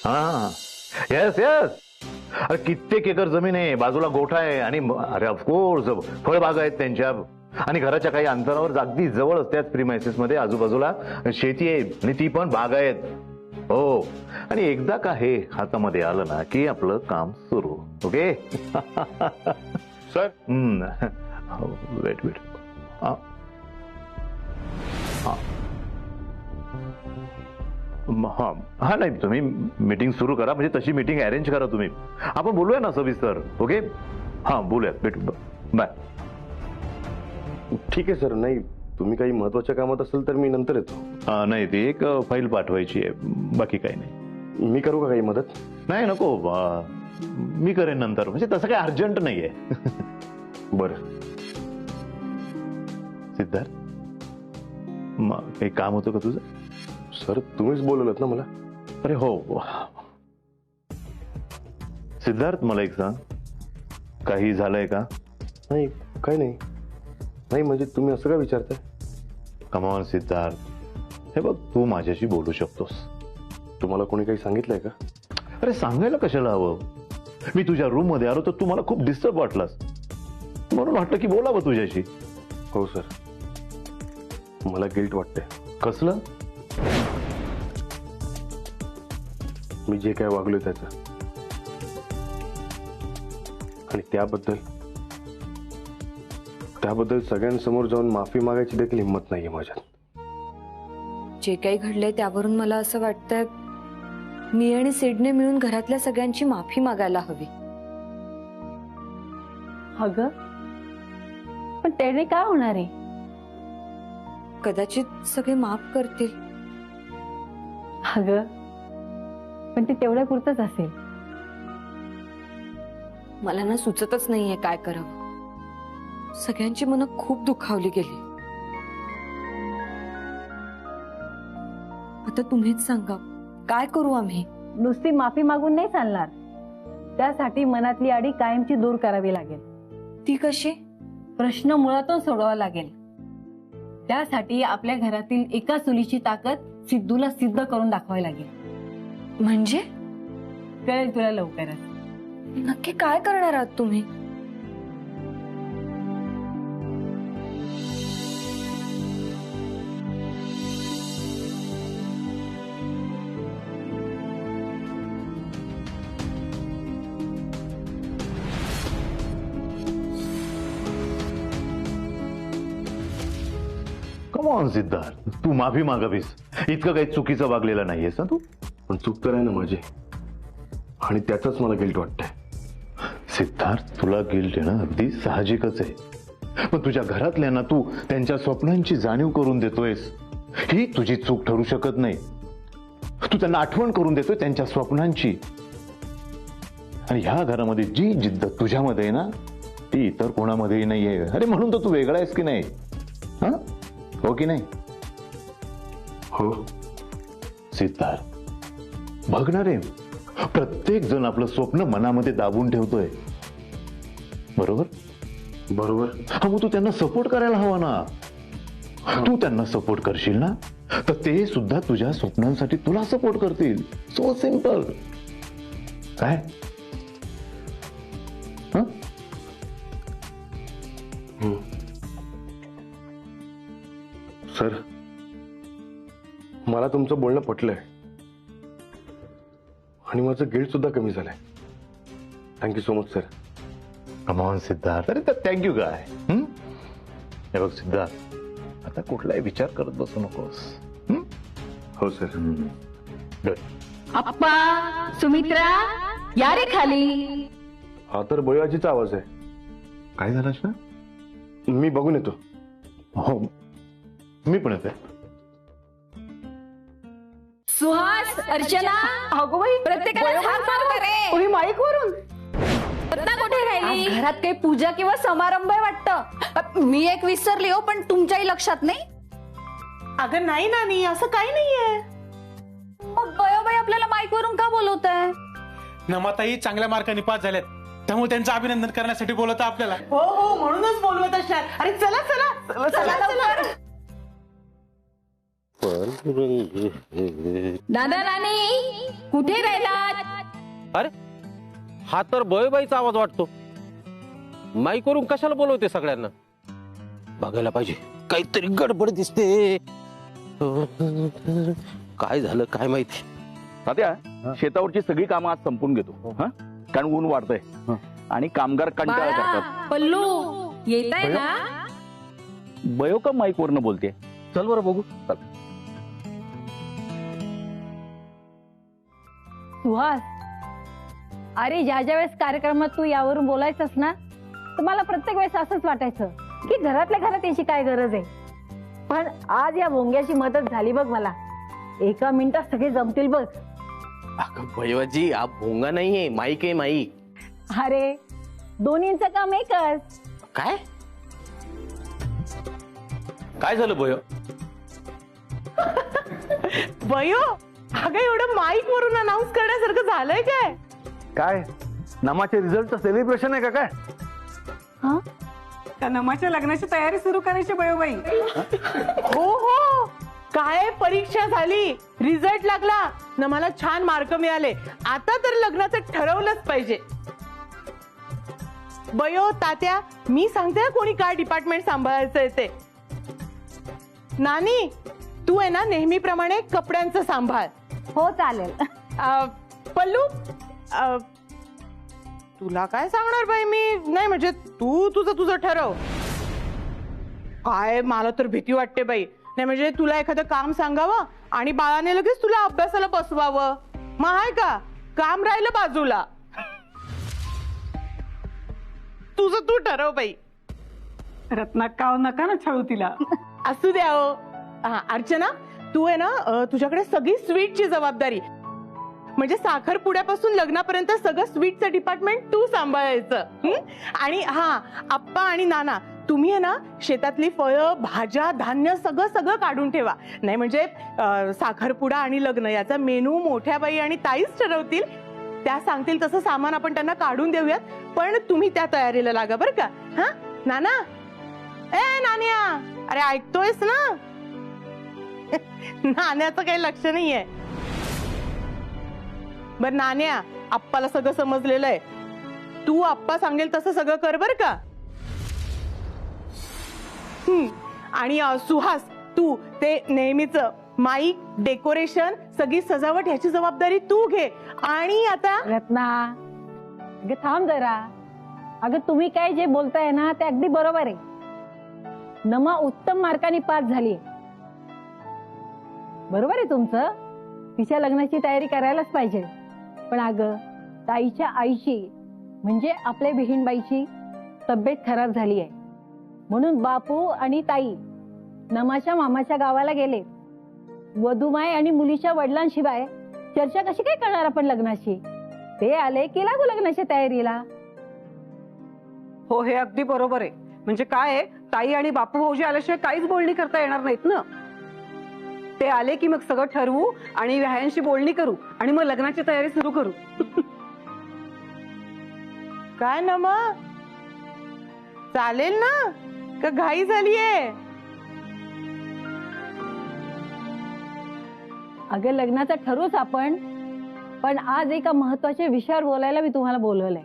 हा yes yes. अरे कित्येक एकर जमीन आहे, बाजूला गोठा आहे आणि अरे ऑफकोर्स फळबागा आहेत त्यांच्या, आणि घराच्या काही अंतरावर अगदी जवळच त्याच प्रिमायसेस मध्ये आजूबाजूला शेती आहे आणि ती पण बाग आहेत. हो, आणि एकदा का हे हातामध्ये आलं ना की आपलं काम सुरू. Okay sir. Wait wait. हा नाही, तुम्ही मीटिंग सुरू करा, म्हणजे तशी मीटिंग अरेंज करा तुम्ही. आपण बोलूया ना सविस्तर. ओके हा बोलूया. भेटू. बाय. ठीक आहे सर. नाही तुम्ही काही महत्वाच्या कामात असेल तर मी नंतर येतो. नाही, ती एक फाईल पाठवायची आहे, बाकी काही नाही. मी करू का काही मदत? नाही नको, मी करेन नंतर, म्हणजे तसं काही अर्जंट नाहीये. बरं. सिद्धार्थ, काही काम होतं का तुझं? सर तुम्हीच बोलवलत ना मला. अरे हो. सिद्धार्थ मला एक सांग, काही झालंय का? नाही काही नाही. नाही म्हणजे तुम्ही असं का विचारताय? कम ऑन सिद्धार्थ, हे बघ तू माझ्याशी बोलू शकतोस. तुम्हाला कोणी काही सांगितलंय का? अरे सांगायला कशाला हवं. मी तुझ्या रूम मध्ये आलो तर तू मला खूप डिस्टर्ब वाटलास, म्हणून वाटलं की बोलावं तुझ्याशी. हो सर, मला गिल्ट वाटतंय. कसलं? मी जे काय वागलोय त्याचं, आणि त्याबद्दल सगळ्यांसमोर जाऊन माफी मागायची देखील हिंमत नाहीये माझ्यात. जे काही घडलंय त्यावरून मला असं वाटतंय मी आणि सिडने मिळून घरातल्या सगळ्यांची माफी मागायला हवी. अगं पण त्याने काय होणार आहे? कदाचित सगळे माफ करतील. अगं पण ते तेवढ्या पुरतच असेल. मला ना सुचतच नाहीये काय करावं. सगळ्यांची मनं खूप दुखावली गेली. आता तुम्हीच सांगा, काय करू आम्ही? नुसती माफी मागून नाही चालणार. त्यासाठी मनातली आडी कायमची दूर करावी लागेल. ती कशी? प्रश्न मुळातून सोडवावा लागेल. त्यासाठी आपल्या घरातील एका चुलीची ताकद सिद्धूला सिद्ध करून दाखवावी लागेल. म्हणजे? कळेल तुला लवकरच. नक्की काय करणार आहात तुम्ही? कम ऑन सिद्धार्थ, तू माफी मागावीस. इतकं काही चुकीचं वागलेलं नाहीयेस ना तू. पण चूक तर आहे ना माझी, आणि त्याचाच मला गिल्ट वाटतंय. सिद्धार्थ, तुला गिल्ट येणं अगदी साहजिकच आहे, पण तुझ्या घरातल्यांना तू त्यांच्या स्वप्नांची जाणीव करून देतोयस, ही तुझी चूक ठरू शकत नाही. तू त्यांना आठवण करून देतोय त्यांच्या स्वप्नांची, आणि ह्या घरामध्ये जी जिद्द तुझ्यामध्ये आहे ना ती इतर कोणामध्येही नाहीये. अरे म्हणून तर तू वेगळा आहेस की नाही? हा, हो की नाही? हो सिद्धार्थ, बघणार आहे, प्रत्येक जण आपलं स्वप्न मनामध्ये दाबून ठेवतोय, बरोबर? बरोबर. हा, मग तू त्यांना सपोर्ट करायला हवा ना. तू त्यांना सपोर्ट करशील ना तर ते सुद्धा तुझ्या स्वप्नांसाठी तुला सपोर्ट करतील. So simple. काय? सर, मला तुमचं बोलणं पटलंय आणि माझं गिल्ट सुद्धा कमी झालंय. Thank you so much sir. Come on Siddharth. अरे तर थँक्यू काय? हे बघ सिद्धार्थ, आता कुठलाही विचार करत बसू नकोस. हो सर. गुड. अप्पा, सुमित्रा, या रे खाली. हा तर बळीवाजीचा आवाज आहे. काय झालं ना? मी बघून येतो. हो, मी पण येते. सुहास, अर्चना, अगो बाई, प्रत्येकाला हात मारू का रे? तुम्ही माईक वरून कुठे राहिली? आज घरात काही पूजा किंवा समारंभ आहे वाटतं. मी एक विसरली हो, पण तुमच्याही लक्षात नाही? अगं नाही नानी, असं काही नाहीये. मग बयोबाई आपल्याला माईक वरून का बोलवताय? नमाताई चांगल्या मार्कांनी पास झाल्यात, त्यामुळे त्यांचं अभिनंदन करण्यासाठी बोलवतं आपल्याला. हो हो, म्हणूनच बोलवत असणार. अरे चला चला चला चला. दादा राणी, कुठे राहिलात? अरे हा तर बळीबाईचा आवाज वाटतो. माईकवरून कशाला बोलवते सगळ्यांना? बघायला पाहिजे, काहीतरी गडबड दिसते. काय झालं काय माहिती. तात्या, शेतावरची सगळी कामं आज संपून घेतो हा, कारण ऊन वाढतंय आणि कामगार कंटाळा बाळा, करतात. पल्लू येताय ना? बयो का माईक वरनं बोलते? चल बरं बघू. चल. सुहास, अरे ज्या ज्या वेळेस कार्यक्रमात तू यावरून बोलायचंस ना, तर मला प्रत्येक वेळेस असंच वाटायचं की घरातल्या घरात याची काय गरज आहे. पण आज या भोंग्याची मदत झाली बघ मला. एका मिनिटात सगळे जमतील बघ. अगं भैयाजी, हा भोंगा नाहीये, माईक आहे माईक. अरे दोन्हींचं काम एकच. काय काय झालं भय? बयो, अगं एवढं माईक वरून अनाऊन्स करण्यासारखं झालंय काय? काय नमाच्या रिझल्टचं सेलिब्रेशन आहे का काय? त्या नमाच्या लग्नाची तयारी सुरू करायची बयोबाई. हो हो, काय परीक्षा झाली, रिझल्ट लागला, नमाला छान मार्क मिळाले. आता तर लग्नाचं ठरवलंच पाहिजे. बयो तात्या, मी सांगते कोणी काय डिपार्टमेंट सांभाळायचंय ते. नानी, तू आहे ना नेहमीप्रमाणे कपड्यांचं सांभाळ. हो चालेल. पल्लू, तुला काय सांगणार बाई मी? नाही म्हणजे तू तुझं ठरव. काय मला तर भीती वाटते बाई. नाही म्हणजे तुला एखादं काम सांगावं आणि बाळाने लगेच तुला अभ्यासाला बसवावं, मग आहे का काम राहिलं बाजूला. तुझं तू ठरव बाई. रत्ना, काव नका ना छळू तिला. असू द्या हो. हा अर्चना, तू आहे ना तुझ्याकडे सगळी स्वीटची जबाबदारी, म्हणजे साखरपुड्यापासून लग्नापर्यंत सगळं स्वीटचं डिपार्टमेंट तू सांभाळायचं. आणि हा, आप्पा आणि नाना, तुम्ही आहे ना शेतातली फळं भाज्या धान्य सगळं सगळं काढून ठेवा. नाही म्हणजे साखरपुडा आणि लग्न याचा मेनू मोठ्या बाई आणि ताईच ठरवतील. त्या सांगतील तसं सामान आपण त्यांना काढून देऊयात, पण तुम्ही त्या तयारीला लागा बरं का. हा नाना, ए नान्या, अरे ऐकतोयस ना? नाण्याचं काही लक्ष नाहीये. बर नान्या, आप्पाला सगळं समजलेलं आहे. तू आप्पा सांगेल तसं सगळं कर बर का. आणि सुहास, तू ते नेहमीच माईक, डेकोरेशन, सगळी सजावट ह्याची जबाबदारी तू घे. आणि आता रत्ना, अगं थांब जरा. अगं तुम्ही काय जे बोलताय ना ते अगदी बरोबर आहे. नमा उत्तम मार्काने पास झाली, बरोबर आहे तुमचं. तिच्या लग्नाची तयारी करायलाच पाहिजे. पण अगं ताईच्या आईची म्हणजे आपल्या बहीणबाईची तब्येत खराब झाली आहे, म्हणून बापू आणि ताई नमाच्या मामाच्या गावाला गेले. वधूमाय आणि मुलीच्या वडिलांशिवाय चर्चा कशी काय करणार आपण लग्नाची? ते आले की लागू लग्नाच्या तयारीला. हो, हे अगदी बरोबर आहे. म्हणजे काय आहे, ताई आणि बापू भाऊजी आल्याशिवाय काहीच बोलणी करता येणार नाहीत ना. ते आले की मग सगळं ठरवू आणि व्यायांशी बोलणी करू आणि मग लग्नाची तयारी सुरू करू. काय ना मग चालेल ना का घाई झालीये? अगं लग्नाचं ठरूच आपण, पण आज एका महत्वाच्या विषयावर बोलायला मी तुम्हाला बोलवलंय.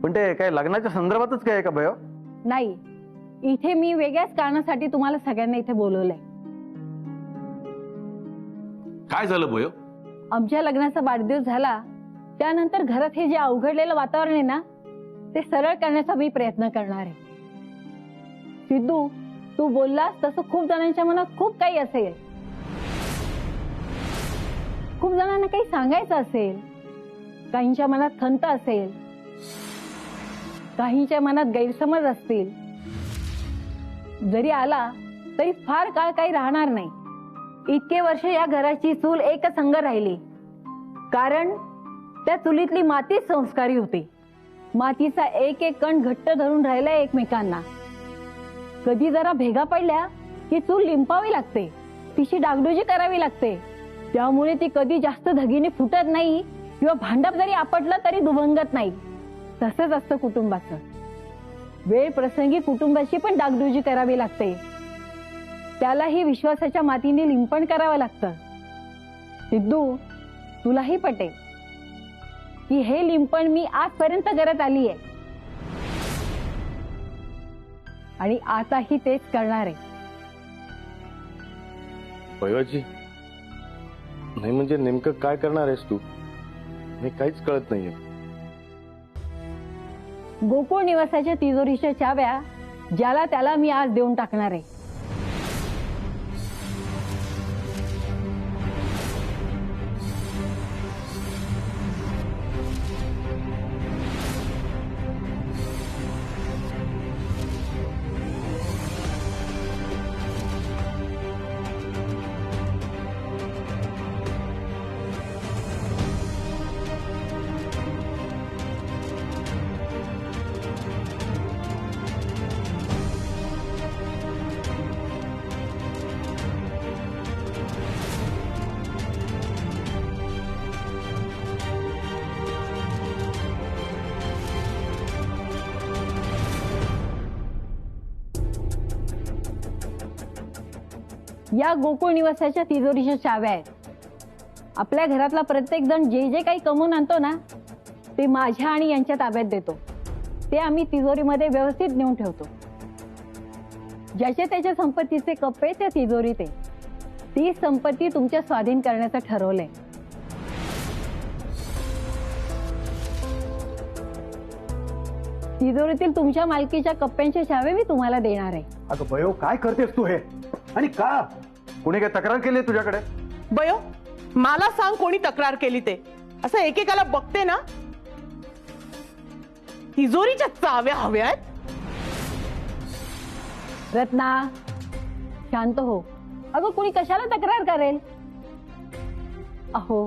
पण ते काय लग्नाच्या संदर्भातच काय आहे का बयो? नाही, इथे मी वेगळ्याच कारणासाठी तुम्हाला सगळ्यांना इथे बोलवलंय. काय झालं बयो? आमच्या लग्नाचा वाढदिवस झाला त्यानंतर घरात हे जे अवघडलेलं वातावरण आहे ना, ते सरळ करण्याचा मी प्रयत्न करणार आहे. सिद्धू, तू बोललास तसं खूप जणांच्या मनात खूप काही असेल, खूप जणांना काही सांगायचं असेल, काहींच्या मनात खंत असेल, काहींच्या मनात गैरसमज असतील. जरी आला तरी फार काळ काही राहणार नाही. इतके वर्ष या घराची चूल एकच संग राहिली, कारण त्या चुलीतली माती संस्कारी होती. मातीचा एक एक कण घट्ट धरून राहिला एकमेकांना. कधी जरा भेगा पडल्या की चूल लिंपावी लागते, तिची डागडुजी करावी लागते. त्यामुळे ती कधी जास्त धगीने फुटत नाही किंवा भांडप जरी आपटलं तरी दुभंगत नाही. तसंच असतं कुटुंबाचं. वेळ प्रसंगी कुटुंबाची पण डागडुजी करावी लागते. त्यालाही विश्वासाच्या मातीने लिंपण करावं लागतं. सिद्धू, तुलाही पटेल की हे लिंपण मी आजपर्यंत करत आली आहे आणि आताही तेच करणार आहे. भैयाजी, नाही म्हणजे नेमकं काय करणार आहेस तू? मी काहीच कळत नाहीये. गोकुळ निवासाच्या तिजोरीच्या चाव्या ज्याला त्याला मी आज देऊन टाकणार आहे. या गोकुळ निवासाच्या तिजोरीच्या चाव्या आहेत. आपल्या घरातला प्रत्येक जण जे जे काही कमवून आणतो ना ते माझ्या आणि यांच्या ताब्यात देतो. ते आम्ही तिजोरीमध्ये व्यवस्थित नेऊन ठेवतो. ज्याच्या त्याच्या संपत्तीचे कप्पे त्या तिजोरीत आहे. ती संपत्ती तुमच्या स्वाधीन करण्याचं ठरवलंय. तिजोरीतील तुमच्या मालकीच्या कप्प्यांचे चावे मी तुम्हाला देणार आहे. अगं बयो, काय करतेस तू हे? आणि का? कोणी काय तक्रार केली तुझ्याकडे? बयो, मला सांग कोणी तक्रार केली ते. असं एकेकाला बघते ना, तिजोरीच्या चाव्या हव्यात. रत्ना, शांत हो. अगं कोणी कशाला तक्रार करेल? अहो,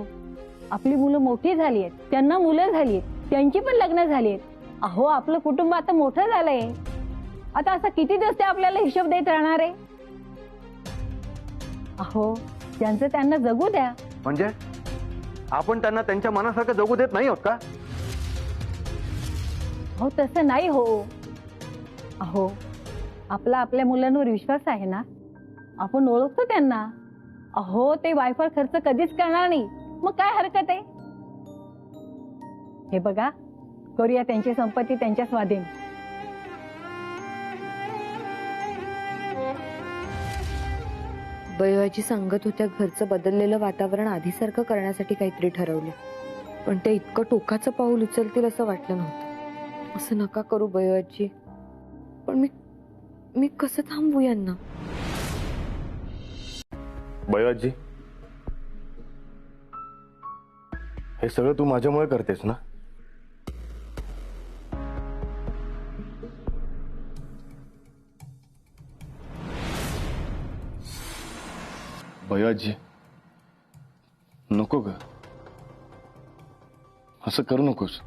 आपली मुलं मोठी झाली आहेत, त्यांना मुलं झाली आहेत, त्यांची पण लग्न झाली आहेत. अहो, आपलं कुटुंब आता मोठं झालंय. आता असं किती दिवस ते आपल्याला हिशोब देत राहणार आहे? अहो, त्यांचं त्यांना जगू द्या. म्हणजे आपण त्यांना त्यांच्या मनासारखं जगू देत नाही आहोत का? हो, तसं नाही हो. अहो, आपला आपल्या मुलांवर विश्वास आहे ना. आपण ओळखतो त्यांना. अहो, ते वायफळ खर्च कधीच करणार नाही. मग काय हरकत आहे? हे बघा, करूया त्यांची संपत्ती त्यांच्या स्वाधीन. बयोआजी सांगत होत्या घरचं बदललेलं वातावरण आधीसारखं करण्यासाठी काहीतरी ठरवलं. पण ते इतकं टोकाचं पाऊल उचलतील असं वाटलं नव्हतं. असं नका करू बयोआजी. पण मी कसं थांबवू यांना? भैयाजी, हे सगळं तू माझ्यामुळे करतेस ना? भैयाजी, नको ग, असं करू नकोस.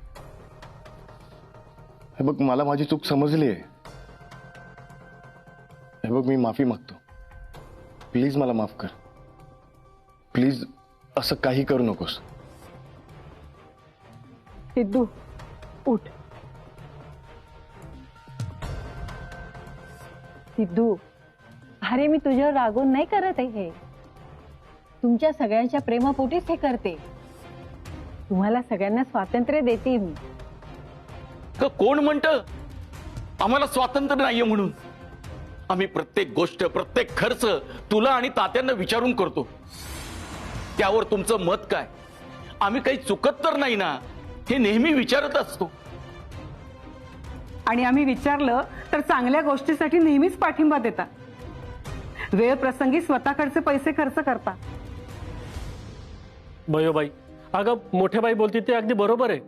हे बघ, मला माझी चूक समजली आहे. हे बघ, मी माफी मागतो. प्लीज मला माफ कर. प्लीज असं काही करू नकोस. सिद्धू, उठ. सिद्धू, अरे मी तुझ्यावर रागून नाही करत आहे. हे तुमच्या सगळ्यांच्या प्रेमापोटीच हे करते. तुम्हाला सगळ्यांना स्वातंत्र्य देते मी. कोण म्हणतं आम्हाला स्वातंत्र्य नाहीये म्हणून? आम्ही प्रत्येक गोष्ट, प्रत्येक खर्च तुला आणि तात्यांना विचारून करतो. त्यावर तुमचं मत काय? आम्ही काही चुकत तर नाही ना, हे नेहमी विचारत असतो. आणि आम्ही विचारलं तर चांगल्या गोष्टीसाठी नेहमीच पाठिंबा देता. वेळ प्रसंगी स्वतःकडचे पैसे खर्च करता. बयोबाई, अगं मोठे बाई बोलते ते अगदी बरोबर आहे.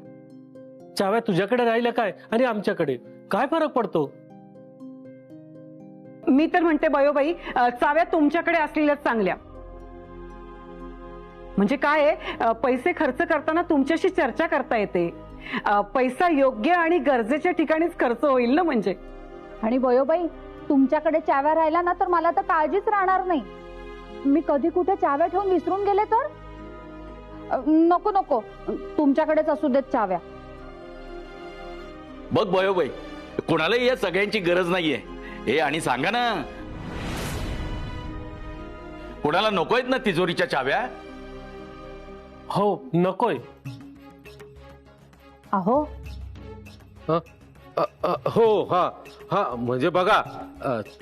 चाव्या तुझ्याकडे राहिल्या काय आणि आमच्याकडे काय फरक पडतो? मी तर म्हणते बयोबाई, चाव्या तुमच्याकडे असलेल्याच चांगल्या. म्हणजे काय आहे, पैसे खर्च करताना तुमच्याशी चर्चा करता येते. पैसा योग्य आणि गरजेच्या ठिकाणीच खर्च होईल ना. म्हणजे आणि बयोबाई, तुमच्याकडे चाव्या राहिला ना तर मला तर काळजीच राहणार नाही. मी कधी कुठे चाव्या ठेवून विसरून गेले तर? नको नको, तुमच्याकडेच असू देत चाव्या. बघ बयोबाई, कोणालाही या सगळ्यांची गरज नाहीये. हे आणि सांगा ना, कोणाला नको आहेत ना तिजोरीच्या चाव्या? हो नकोय. अहो हो हा हा म्हणजे बघा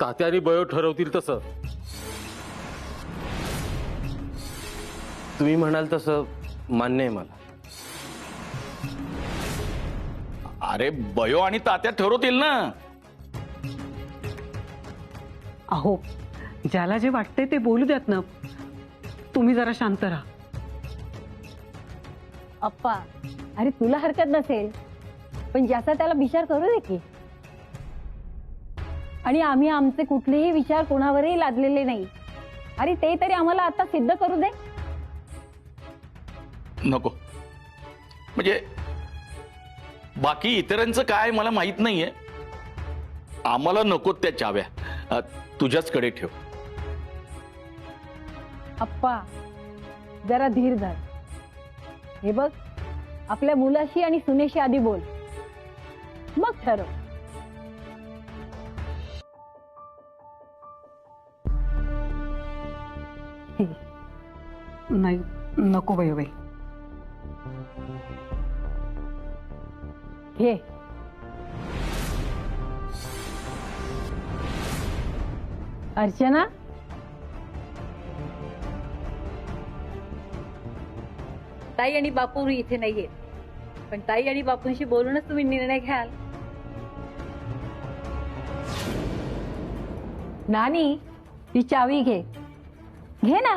तात्या आणि बयो ठरवतील तसं. तुम्ही म्हणाल तसं मान्य आहे मला. अरे बयो आणि तात्या ठरवतील ना. अहो ज्याला जे वाटतंय ते बोलू द्यात ना. तुम्ही जरा शांत राहा. अप्पा, अरे तुला हरकत नसेल पण ज्याचा त्याला विचार करू दे की. आणि आम्ही आमचे कुठलेही विचार कोणावरही लादलेले नाही. अरे ते तरी आम्हाला आता सिद्ध करू दे. नको म्हणजे बाकी इतरांचं काय मला माहित नाहीये. आम्हाला नको त्या चाव्या. तुझ्याचकडे ठेव. अप्पा जरा धीर धर. हे बघ, आपल्या मुलाशी आणि सुनेशी आधी बोल, मग ठरव. नाही नको बाई. घे. अर्चना, ताई आणि बापू इथे नाहीये, पण ताई आणि बापूंशी बोलूनच तुम्ही निर्णय घ्याल. नानी, ती चावी घे. घे ना.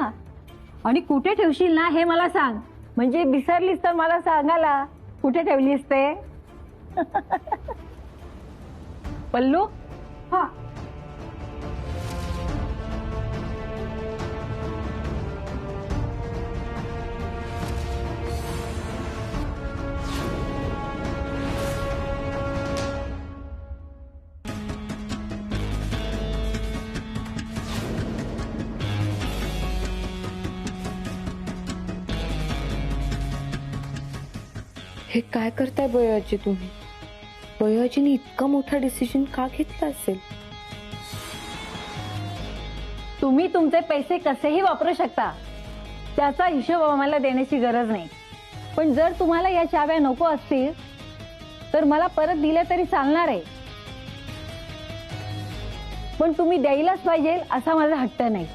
आणि कुठे ठेवशील ना हे मला सांग, म्हणजे विसरलीस तर मला सांगायला कुठे ठेवलीस ते. पल्लू. हा. हे काय करताय बयाजी तुम्ही? बयाजीने इतका मोठा डिसिजन का घेतला असेल? तुम्ही तुमचे पैसे कसेही वापरू शकता, त्याचा हिशोब आम्हाला देण्याची गरज नाही. पण जर तुम्हाला या चाव्या नको असतील तर मला परत दिल्या तरी चालणार आहे. पण तुम्ही द्यायलाच पाहिजे असा माझा हट्ट नाही.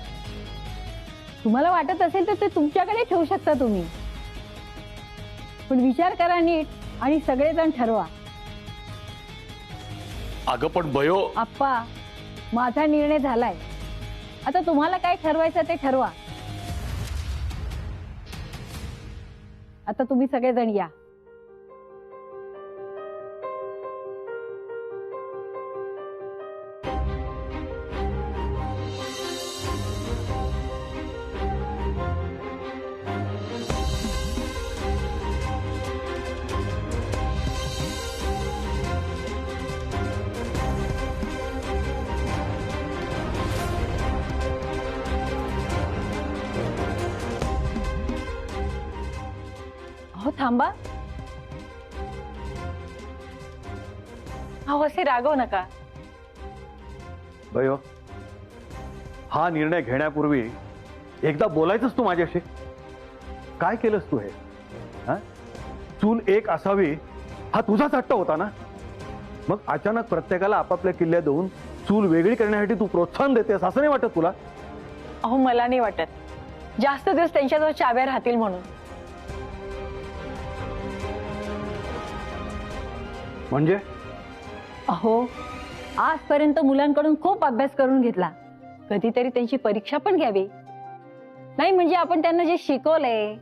तुम्हाला वाटत असेल तर ते तुमच्याकडे ठेवू शकता तुम्ही, पण विचार करा नीट आणि सगळेजण ठरवा. अगं पण बयो. आप्पा, माझा निर्णय झालाय. आता तुम्हाला काय ठरवायचं ते ठरवा. आता तुम्ही सगळेजण या. हो थांबा. अहो असे रागवू नका. बयो, हा निर्णय घेण्यापूर्वी एकदा बोलायचंच तू माझ्याशी. काय केलंस तू हे? हा, चूल एक असावी हा तुझाच हट्ट होता ना. मग अचानक प्रत्येकाला आपापल्या किल्ल्या देऊन चूल वेगळी करण्यासाठी तू प्रोत्साहन देतेस असं नाही वाटत तुला? अहो मला नाही वाटत जास्त दिवस त्यांच्याजवळ चाव्या राहतील म्हणून. म्हणजे? अहो आजपर्यंत मुलांकडून खूप अभ्यास करून घेतला, कधीतरी त्यांची परीक्षा पण घ्यावी. नाही म्हणजे आपण त्यांना जे शिकवलंय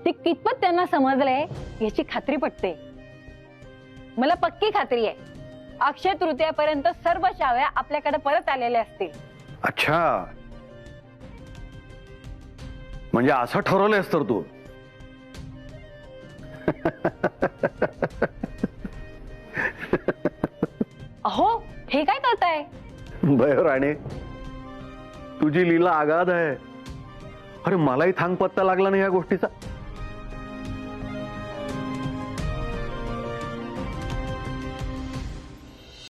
ते कितपत त्यांना समजलंय याची खात्री पटते. मला पक्की खात्री आहे अक्षय तृतीयापर्यंत सर्व चाव्या आपल्याकडे परत आलेल्या असतील. अच्छा, म्हणजे असं ठरवलंयस तर तू. अहो हे काय करताय? बयो राणे, तुझी लीला आगाध आहे. अरे मलाही थांगपत्ता लागला नाही या गोष्टीचा.